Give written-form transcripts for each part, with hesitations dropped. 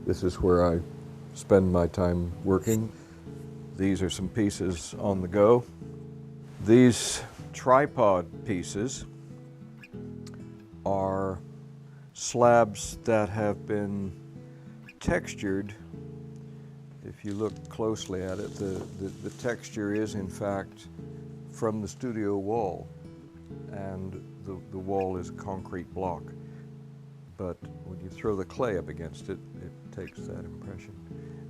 This is where I spend my time working. These are some pieces on the go. These tripod pieces are slabs that have been textured. If you look closely at it, the texture is in fact from the studio wall, and the wall is a concrete block. But when you throw the clay up against it, it takes that impression.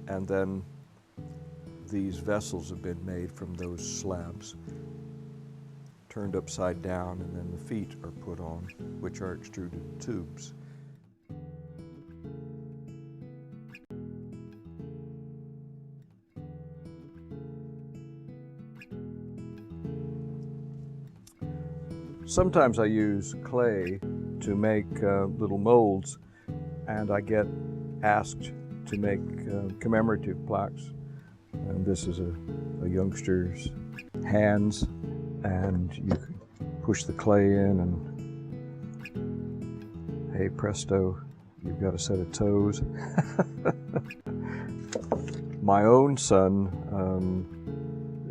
And then these vessels have been made from those slabs, turned upside down, and then the feet are put on, which are extruded tubes. Sometimes I use clay to make little molds, and I get asked to make commemorative plaques. And this is a youngster's hands, and you can push the clay in and hey presto, you've got a set of toes. My own son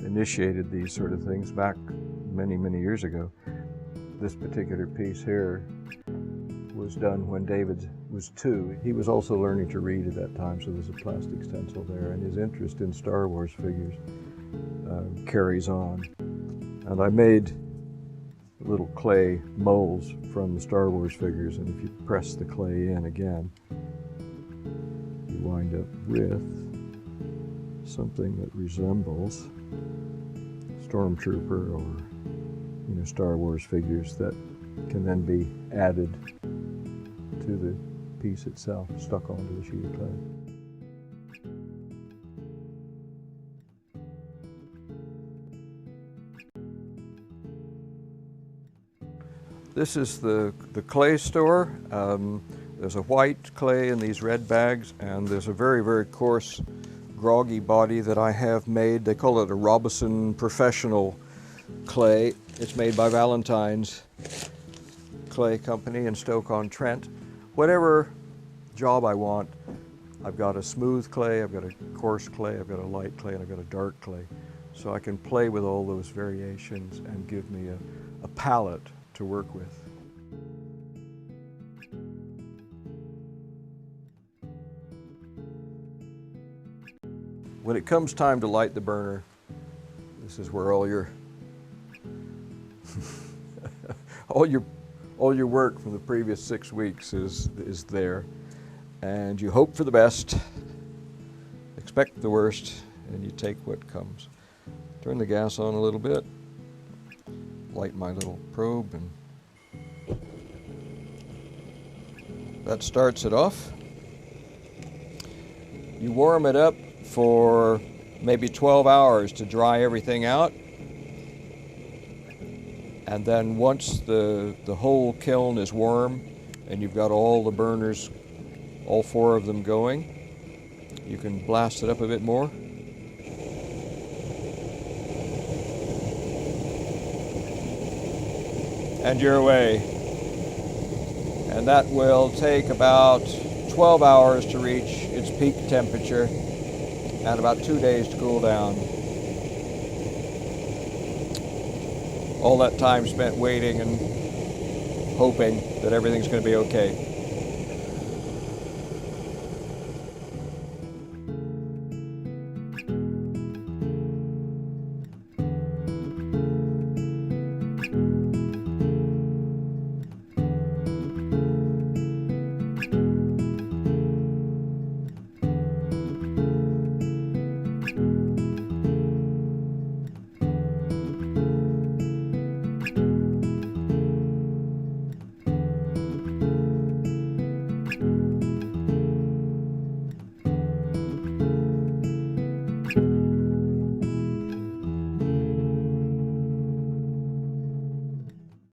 initiated these sort of things back many, many years ago. This particular piece here was done when David was 2. He was also learning to read at that time, so there's a plastic stencil there, and his interest in Star Wars figures carries on. And I made little clay molds from the Star Wars figures, and if you press the clay in again, you wind up with something that resembles Stormtrooper or Star Wars figures that can then be added to the piece itself, stuck onto the sheet of clay. This is the clay store. There's a white clay in these red bags, and there's a very, very coarse, groggy body that I have made. They call it a Robison Professional clay. It's made by Valentine's Clay Company in Stoke-on-Trent. Whatever job I want, I've got a smooth clay, I've got a coarse clay, I've got a light clay, and I've got a dark clay. So I can play with all those variations and give me a palette to work with. When it comes time to light the burner, this is where all your all your work from the previous 6 weeks is there, and you hope for the best, expect the worst, and you take what comes. Turn the gas on a little bit, light my little probe, and that starts it off. You warm it up for maybe 12 hours to dry everything out. And then once the whole kiln is warm and you've got all the burners, all 4 of them going, you can blast it up a bit more. And you're away. And that will take about 12 hours to reach its peak temperature and about 2 days to cool down. All that time spent waiting and hoping that everything's going to be okay.